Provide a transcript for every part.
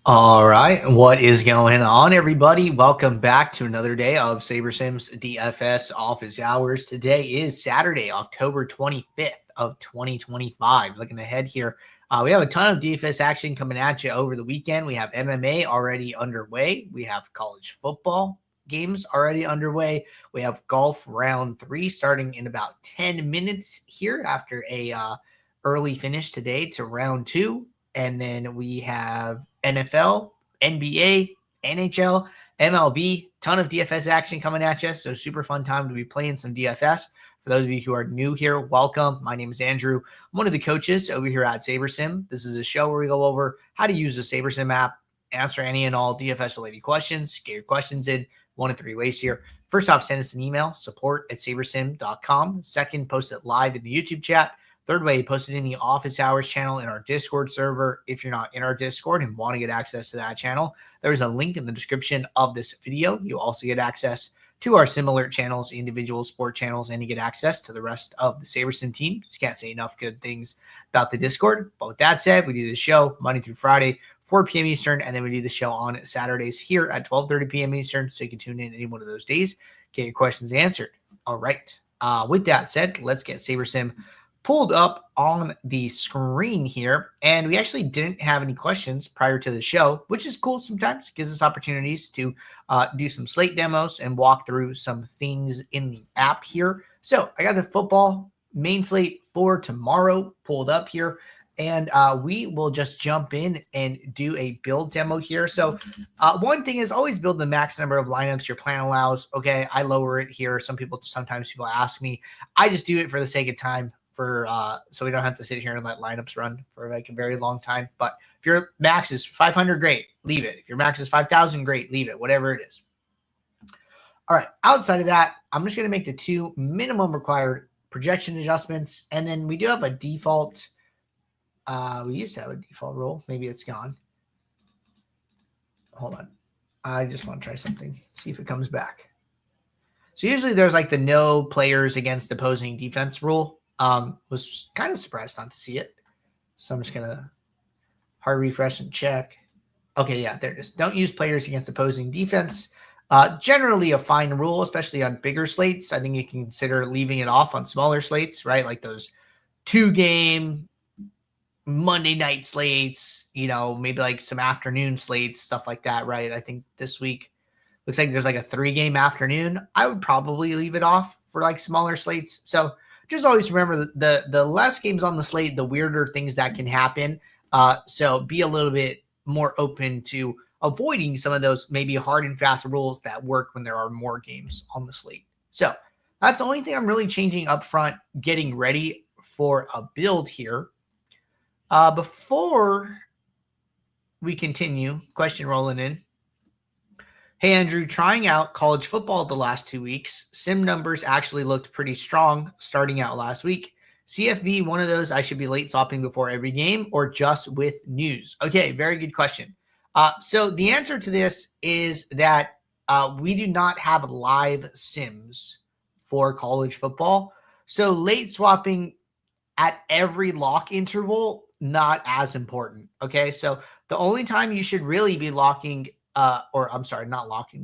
All right, what is going on, everybody? Welcome back to another day of SaberSim's DFS office hours. Today is Saturday, October 25th of 2025. Looking ahead here, we have a ton of DFS action coming at you over the weekend. We have MMA already underway. We have college football games already underway. We have golf round 3 starting in about 10 minutes here after a early finish today to round 2. And then we have NFL, NBA, NHL, MLB, ton of DFS action coming at you. So super fun time to be playing some DFS. For those of you who are new here, welcome. My name is Andrew. I'm one of the coaches over here at SaberSim. This is a show where we go over how to use the SaberSim app, answer any and all DFS related questions, get your questions in one of 3 ways here. First off, send us an email, support@sabersim.com. Second, post it live in the YouTube chat. Third way, post it in the office hours channel in our Discord server. If you're not in our Discord and want to get access to that channel, there is a link in the description of this video. You also get access to our similar channels, individual sport channels, and you get access to the rest of the SaberSim team. Just can't say enough good things about the Discord. But with that said, we do the show Monday through Friday, 4 p.m. Eastern, and then we do the show on Saturdays here at 12:30 p.m. Eastern, so you can tune in any one of those days, get your questions answered. All right. With that said, let's get SaberSim pulled up on the screen here, and we actually didn't have any questions prior to the show, which is cool. Sometimes it gives us opportunities to do some slate demos and walk through some things in the app here. So I got the football main slate for tomorrow pulled up here, and we will just jump in and do a build demo here. So one thing is always build the max number of lineups your plan allows. Okay, I lower it here. Sometimes people ask me. I just do it for the sake of time, for so we don't have to sit here and let lineups run for like a very long time. But if your max is 500, great, leave it. If your max is 5,000, great, leave it, whatever it is. All right, outside of that, I'm just going to make the 2 minimum required projection adjustments, and then we do have a default. We used to have a default rule. Maybe it's gone. Hold on. I just want to try something, see if it comes back. So usually there's like the no players against opposing defense rule. Was kind of surprised not to see it. So I'm just going to hard refresh and check. Okay, yeah, there it is. Don't use players against opposing defense. Generally a fine rule, especially on bigger slates. I think you can consider leaving it off on smaller slates, right? Like those 2-game Monday night slates, maybe like some afternoon slates, stuff like that, right? I think this week looks like there's like a 3-game afternoon. I would probably leave it off for like smaller slates. So just always remember the less games on the slate, the weirder things that can happen. So be a little bit more open to avoiding some of those maybe hard and fast rules that work when there are more games on the slate. So that's the only thing I'm really changing up front, getting ready for a build here. Before we continue, question rolling in. Hey, Andrew, trying out college football the last 2 weeks. Sim numbers actually looked pretty strong starting out last week. CFB, one of those I should be late swapping before every game or just with news? Okay, very good question. So the answer to this is that we do not have live sims for college football. So late swapping at every lock interval, not as important. Okay, so the only time you should really be locking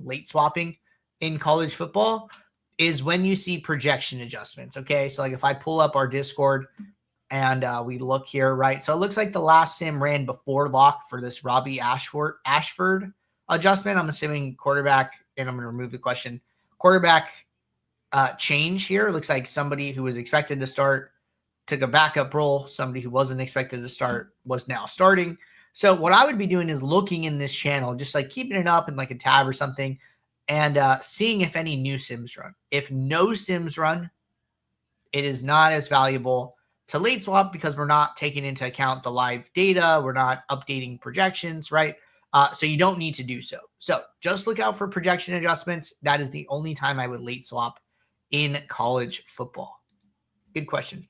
late swapping in college football is when you see projection adjustments. Okay, so like if I pull up our Discord and we look here, right? So it looks like the last sim ran before lock for this Robbie Ashford adjustment. I'm assuming quarterback, and I'm going to remove the question. Quarterback change here. It looks like somebody who was expected to start took a backup role. Somebody who wasn't expected to start was now starting. So what I would be doing is looking in this channel, just like keeping it up in like a tab or something, and seeing if any new sims run. If no sims run, it is not as valuable to late swap because we're not taking into account the live data. We're not updating projections, right? So you don't need to do so. So just look out for projection adjustments. That is the only time I would late swap in college football. Good question.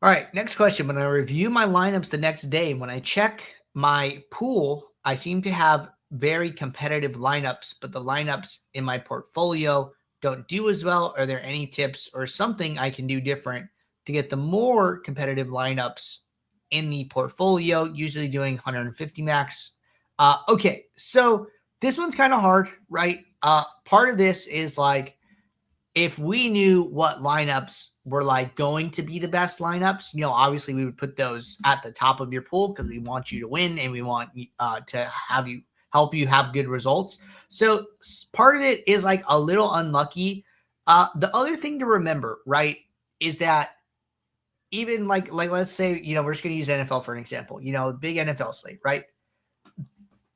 All right, next question. When I review my lineups the next day, when I check my pool, I seem to have very competitive lineups, but the lineups in my portfolio don't do as well. Are there any tips or something I can do different to get the more competitive lineups in the portfolio, usually doing 150 max. Okay, so this one's kind of hard, right? Part of this is like, if we knew what lineups were like going to be the best lineups, obviously we would put those at the top of your pool because we want you to win and we want to have you help you have good results. So part of it is like a little unlucky. The other thing to remember, right, is that even like let's say, we're just going to use NFL for an example, big NFL slate, right?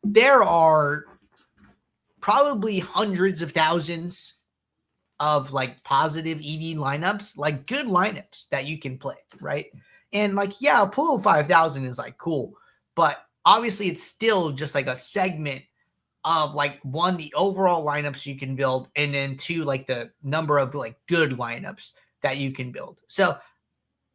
There are probably hundreds of thousands of like positive EV lineups, like good lineups that you can play, right? And like, yeah, a pool of 5,000 is like cool, but obviously it's still just like a segment of like, one, the overall lineups you can build, and then two, like the number of like good lineups that you can build. So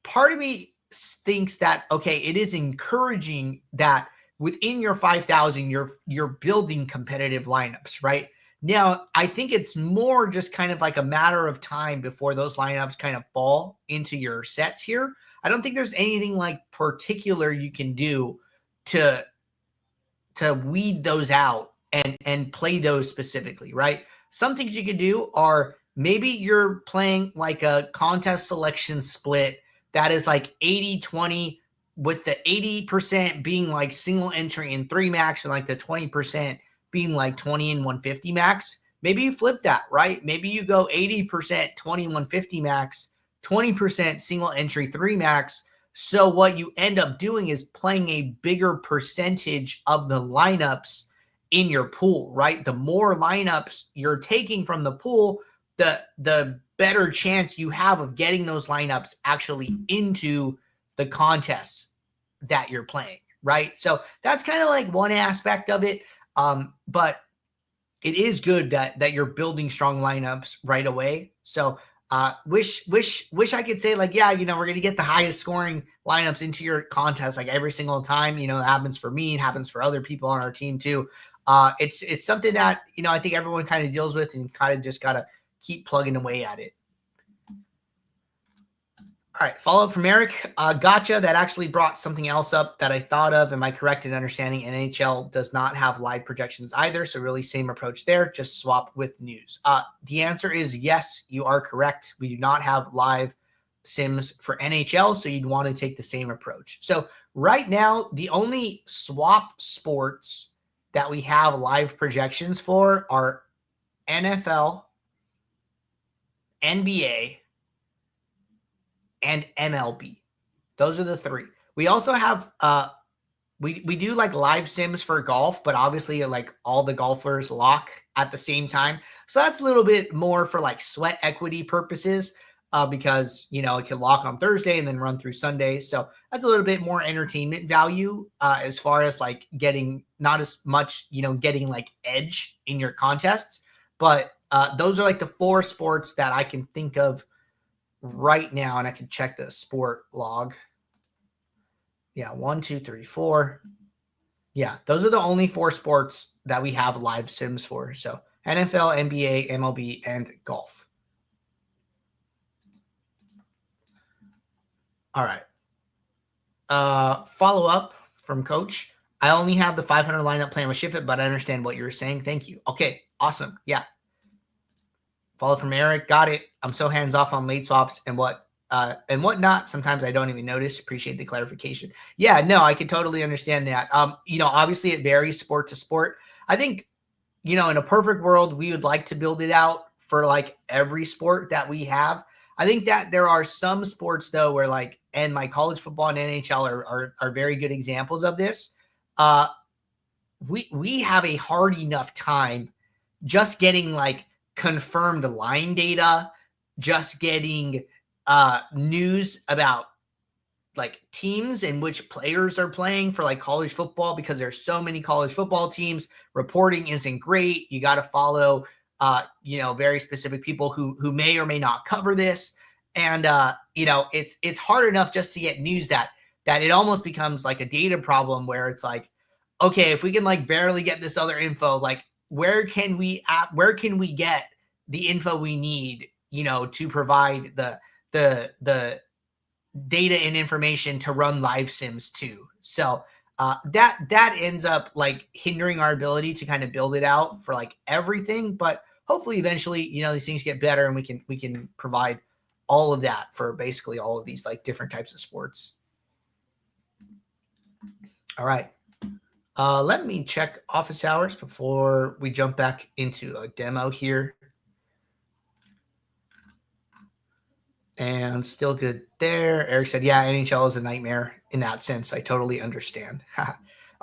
part of me thinks that, okay, it is encouraging that within your 5,000, you're building competitive lineups, right? Now, I think it's more just kind of like a matter of time before those lineups kind of fall into your sets here. I don't think there's anything like particular you can do to weed those out and play those specifically, right? Some things you could do are maybe you're playing like a contest selection split that is like 80-20, with the 80% being like single entry and 3 max, and like the 20% being like 20 and 150 max. Maybe you flip that, right? Maybe you go 80% 20 150 max, 20% single entry 3 max. So what you end up doing is playing a bigger percentage of the lineups in your pool, right? The more lineups you're taking from the pool, the better chance you have of getting those lineups actually into the contests that you're playing, right? So that's kind of like one aspect of it. But it is good that you're building strong lineups right away. So wish I could say like, yeah, we're going to get the highest scoring lineups into your contest like every single time. It happens for me, it happens for other people on our team too. It's something that, I think everyone kind of deals with, and kind of just got to keep plugging away at it. All right, follow up from Eric. Gotcha. That actually brought something else up that I thought of. Am I correct in understanding NHL does not have live projections either? So really same approach there, just swap with news. The answer is yes, you are correct. We do not have live sims for NHL, so you'd want to take the same approach. So right now, the only swap sports that we have live projections for are NFL, NBA, and MLB. Those are the three. We also have we do like live sims for golf, but obviously like all the golfers lock at the same time. So that's a little bit more for like sweat equity purposes, because it can lock on Thursday and then run through Sunday. So that's a little bit more entertainment value as far as like getting not as much, getting like edge in your contests. But those are like the 4 sports that I can think of right now, and I can check the sport log. Yeah, 1, 2, 3, 4. Yeah, those are the only 4 sports that we have live sims for. So NFL, NBA, MLB, and golf. All right. Follow up from Coach. I only have the 500 lineup plan with Shift, but I understand what you're saying. Thank you. Okay, awesome. Yeah. Follow from Eric. Got it. I'm so hands off on late swaps and whatnot. Sometimes I don't even notice. Appreciate the clarification. Yeah, no, I can totally understand that. Obviously it varies sport to sport. I think, in a perfect world, we would like to build it out for like every sport that we have. I think that there are some sports though where like, and my college football and NHL are very good examples of this. We have a hard enough time just getting like confirmed line data, just getting news about like teams and which players are playing for like college football, because there's so many college football teams. Reporting isn't great. You got to follow very specific people who may or may not cover this. And it's hard enough just to get news that it almost becomes like a data problem, where it's like, okay, if we can like barely get this other info, like where can we get the info we need, to provide the data and information to run live sims too. So that ends up like hindering our ability to kind of build it out for like everything. But hopefully eventually, you know, these things get better and we can provide all of that for basically all of these like different types of sports. All right. Let me check office hours before we jump back into a demo here. And still good there. Eric said, yeah, NHL is a nightmare in that sense. I totally understand.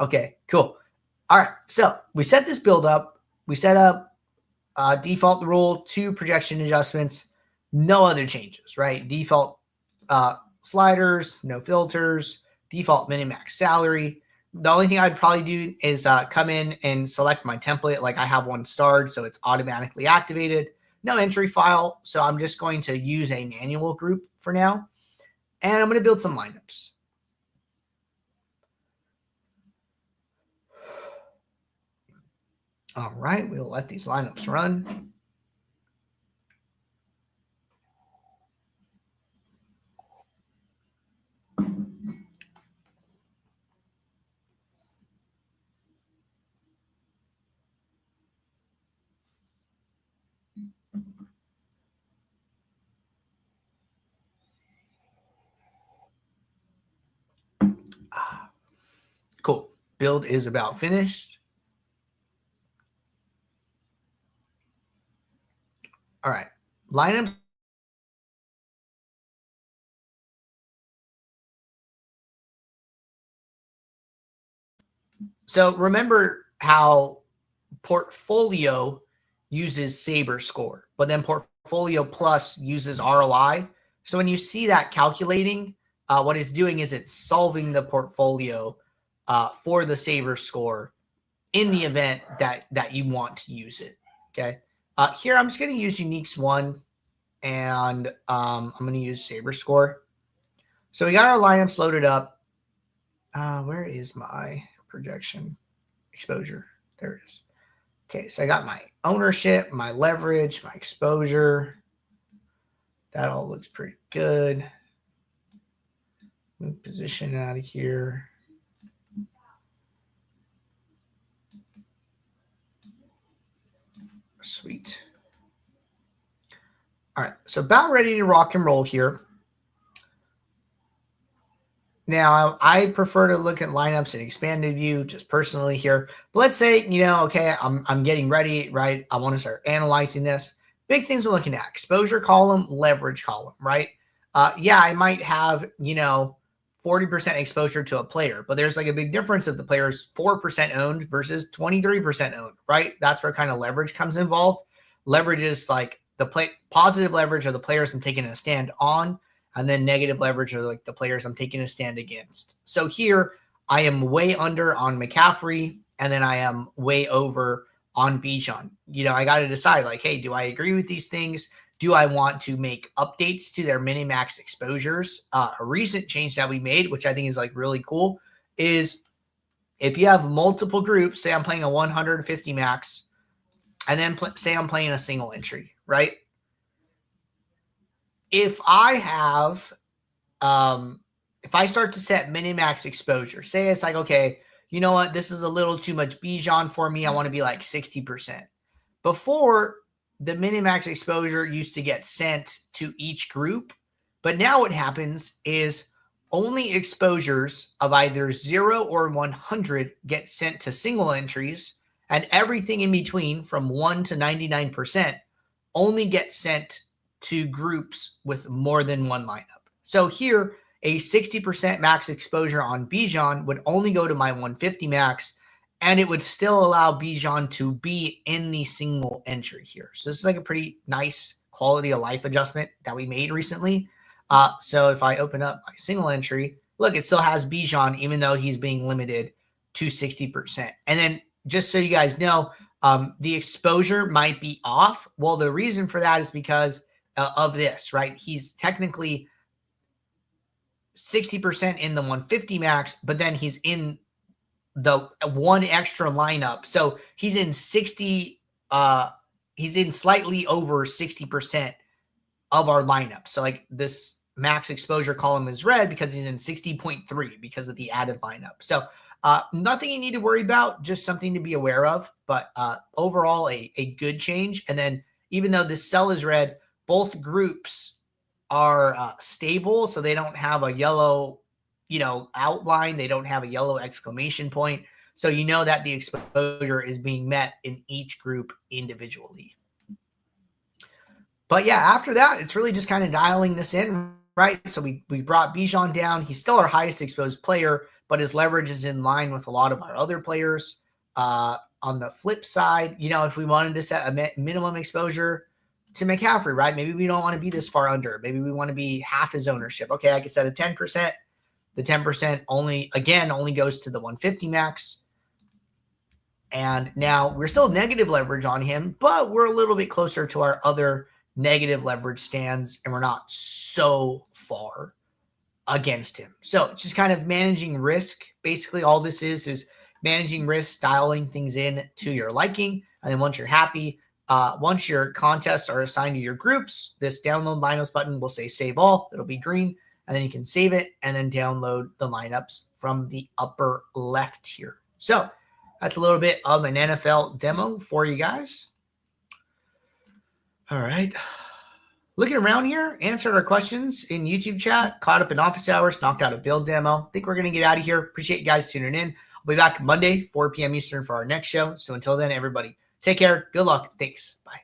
Okay, cool. All right, so we set this build up. We set up default rule, 2 projection adjustments, no other changes, right? Default sliders, no filters, default minimax salary. The only thing I'd probably do is come in and select my template. Like I have one starred, so it's automatically activated. No entry file, so I'm just going to use a manual group for now. And I'm going to build some lineups. All right, we'll let these lineups run. Cool. Build is about finished. All right. Lineups. So remember how Portfolio uses Saber score, but then Portfolio Plus uses ROI. So when you see that calculating, what it's doing is it's solving the portfolio for the Saber score in the event that you want to use it. Okay. Here, I'm just going to use Uniques 1, and I'm going to use Saber score. So we got our lineups loaded up. Where is my projection exposure? There it is. Okay, so I got my ownership, my leverage, my exposure. That all looks pretty good. Move position out of here. Sweet. All right, so about ready to rock and roll here. Now, I prefer to look at lineups in expanded view, just personally here. But let's say, you know, okay, I'm getting ready, right? I want to start analyzing this. Big things we're looking at: exposure column, leverage column, right? Yeah, I might have, you know, 40% exposure to a player, but there's like a big difference if the player is 4% owned versus 23% owned, right? That's where kind of leverage comes involved. Leverage is like the positive leverage are the players I'm taking a stand on, and then negative leverage are like the players I'm taking a stand against. So here I am way under on McCaffrey, and then I am way over on Bijan. You know, I got to decide like, hey, do I agree with these things? Do I want to make updates to their mini-max exposures? A recent change that we made, which I think is like really cool, is if you have multiple groups, say I'm playing a 150 max, and then say I'm playing a single entry, right? If I have, if I start to set mini-max exposure, say it's like, okay, you know what, this is a little too much Bijan for me. I want to be like 60%. Before, the minimax exposure used to get sent to each group, but now what happens is only exposures of either 0 or 100 get sent to single entries, and everything in between from 1 to 99% only gets sent to groups with more than one lineup. So here, a 60% max exposure on Bijan would only go to my 150 max, and it would still allow Bijan to be in the single entry here. So this is like a pretty nice quality of life adjustment that we made recently. So if I open up my single entry, look, it still has Bijan, even though he's being limited to 60%. And then just so you guys know, the exposure might be off. Well, the reason for that is because of this, right? He's technically 60% in the 150 max, but then he's in the one extra lineup. So he's in 60, he's in slightly over 60% of our lineup. So like this max exposure column is red because he's in 60.3 because of the added lineup. So nothing you need to worry about, just something to be aware of. But overall, a good change. And then even though this cell is red, both groups are stable, so they don't have a yellow, outline. They don't have a yellow exclamation point. So you know that the exposure is being met in each group individually. But yeah, after that, it's really just kind of dialing this in, right? So we brought Bijan down. He's still our highest exposed player, but his leverage is in line with a lot of our other players. On the flip side, if we wanted to set a minimum exposure to McCaffrey, right? Maybe we don't want to be this far under. Maybe we want to be half his ownership. Okay, I can set a 10%. The 10% only goes to the 150 max. And now we're still negative leverage on him, but we're a little bit closer to our other negative leverage stands, and we're not so far against him. So it's just kind of managing risk. Basically, all this is managing risk, dialing things in to your liking. And then once you're happy, once your contests are assigned to your groups, this download lineups button will say save all. It'll be green. And then you can save it and then download the lineups from the upper left here. So that's a little bit of an NFL demo for you guys. All right. Looking around here, answered our questions in YouTube chat, caught up in office hours, knocked out a build demo. Think we're going to get out of here. Appreciate you guys tuning in. I'll be back Monday, 4 p.m. Eastern for our next show. So until then, everybody, take care. Good luck. Thanks. Bye.